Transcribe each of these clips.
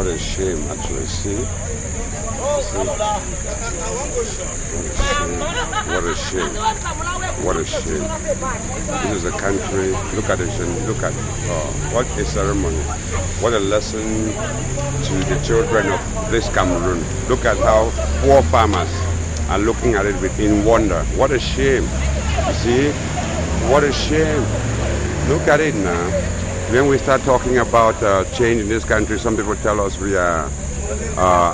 What a shame, actually. See? What a shame. What a shame. This is a country. Look at it. Look at it. Oh, what a ceremony. What a lesson to the children of this Cameroon. Look at how poor farmers are looking at it in wonder. What a shame. You see? What a shame. Look at it now. When we start talking about change in this country, some people tell us we are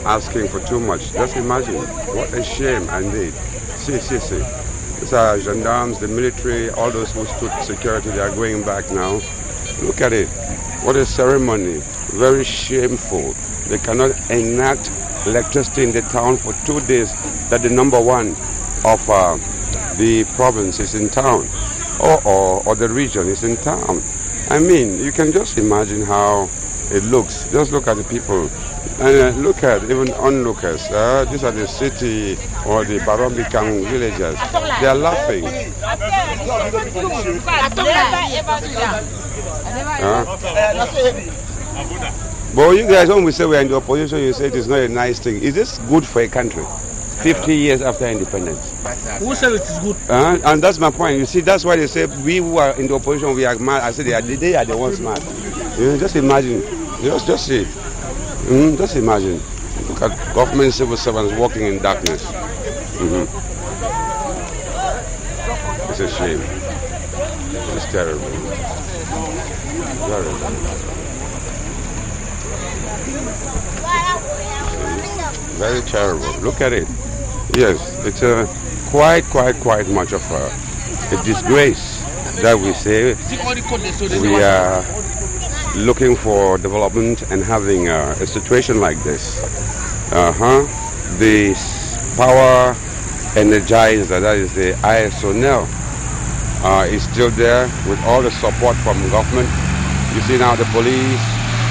asking for too much. Just imagine. What a shame indeed. See. These are gendarmes, the military, all those who stood security, they are going back now. Look at it. What a ceremony. Very shameful. They cannot enact electricity in the town for 2 days. That the number one of the province is in town. Or the region is in town. I mean, you can just imagine how it looks. Just look at the people. And look at even onlookers. These are the city or the Barambikang villagers. They are laughing. But you guys, when we say we're in the opposition, you say it is not a nice thing. Is this good for a country? 50 years after independence. Who said it is good? And that's my point. You see, that's why they say we who are in the opposition, we are mad. I say they are the ones mad. Just imagine. Just see. Just imagine. Look at government civil servants working in darkness. It's a shame. It's terrible. Very terrible. Look at it. Yes, it's quite much of a disgrace that we say we are looking for development and having a situation like this. The power energizer, that is the ISONEL, is still there with all the support from government. You see now the police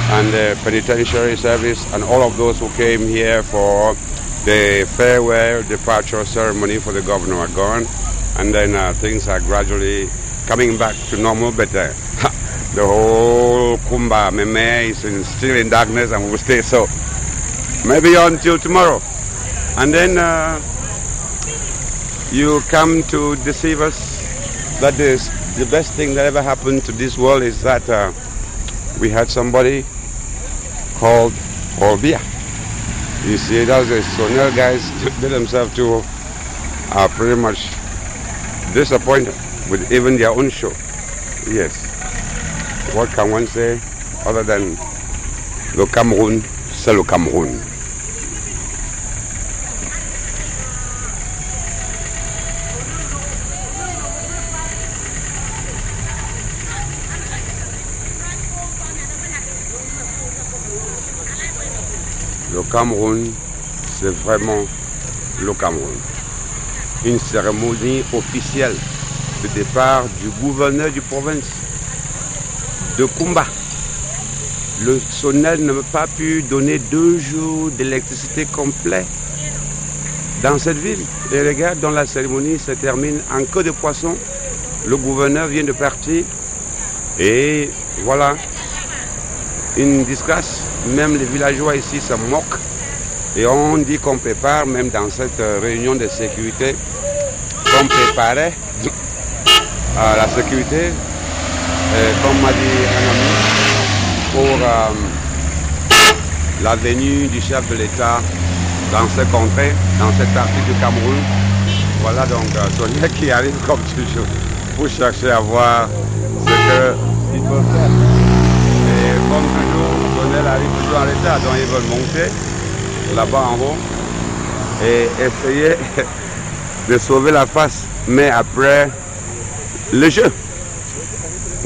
and the penitentiary service and all of those who came here for the farewell departure ceremony for the governor are gone, and then things are gradually coming back to normal, but the whole Kumba Meme is still in darkness and will stay so. Maybe until tomorrow. And then you come to deceive us that the best thing that ever happened to this world is that we had somebody called Orbia. You see, those Sonel guys, they themselves too are pretty much disappointed with even their own show. Yes. What can one say other than le Cameroun, c'est le Cameroun. Le Cameroun, c'est vraiment le Cameroun. Une cérémonie officielle de départ du gouverneur du province de Kumba. Le SONEL n'a pas pu donner 2 jours d'électricité complète dans cette ville. Et regarde, dans la cérémonie se termine en queue de poisson. Le gouverneur vient de partir. Et voilà, une disgrâce. Même les villageois ici se moquent. Et on dit qu'on prépare, même dans cette réunion de sécurité, qu'on préparait la sécurité, comme m'a dit un ami, pour la venue du chef de l'État dans cette contrée, dans cette partie du Cameroun. Voilà donc Sonia qui arrive comme toujours pour chercher à voir ce qu'il peut faire. Et comme toujours, Sonia arrive toujours en retard, donc ils veulent monter là-bas en haut et essayer de sauver la face, mais après le jeu.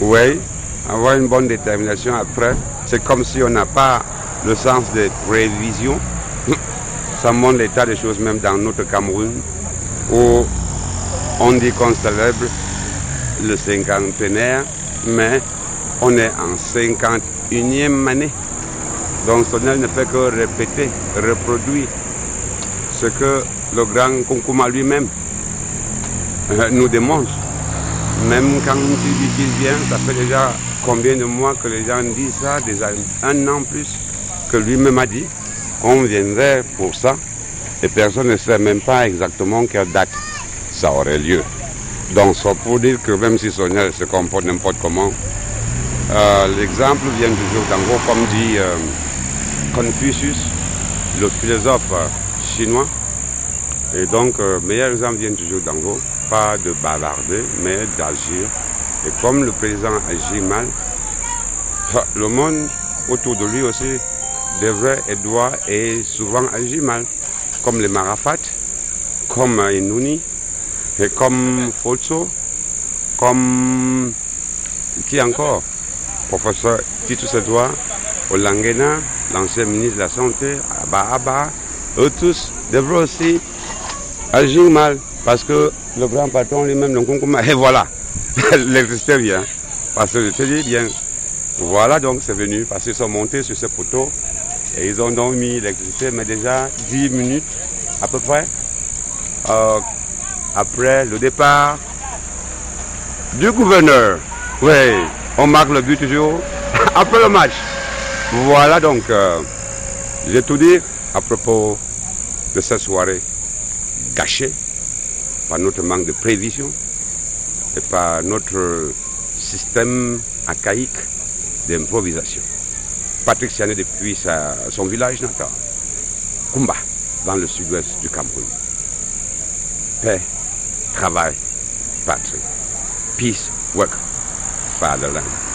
Oui, avoir une bonne détermination après, c'est comme si on n'a pas le sens de prévision. Ça montre l'état des choses même dans notre Cameroun, où on dit qu'on célèbre le 50e, mais on est en 51e année. Donc Sonel ne fait que répéter, reproduire ce que le grand Nkonkuma lui-même nous démontre. Même quand tu dis qu'il vient, ça fait déjà combien de mois que les gens disent ça, déjà 1 an plus. que lui-même a dit qu'on viendrait pour ça et personne ne sait même pas exactement quelle date ça aurait lieu. Donc c'est pour dire que même si Sonia se comporte n'importe comment, l'exemple vient toujours d'en haut, comme dit Confucius, le philosophe chinois. Et donc, meilleur exemple vient toujours d'en haut, pas de bavarder, mais d'agir. Et comme le président agit mal, le monde autour de lui aussi devrait et doit et souvent agir mal. Comme les Marafat, comme Inouni, et comme Folso, comme qui encore? Professeur Titus Edouard, Olangena, l'ancien ministre de la Santé, Abba, eux tous devraient aussi agir mal. Parce que le grand patron lui-même, donc, et voilà, l'électricité vient. Parce que je te dis bien, voilà donc c'est venu, parce qu'ils sont montés sur ce poteau et ils ont donc mis l'électricité, mais déjà 10 minutes à peu près après le départ du gouverneur. Oui, on marque le but toujours après le match. Voilà donc, j'ai tout dit à propos de cette soirée gâchée par notre manque de prévision et par notre système archaïque d'improvisation. Patrick Siané depuis son village natal, Kumba, dans le sud-ouest du Cameroun. Paix, travail, patrie. Peace, work, fatherland.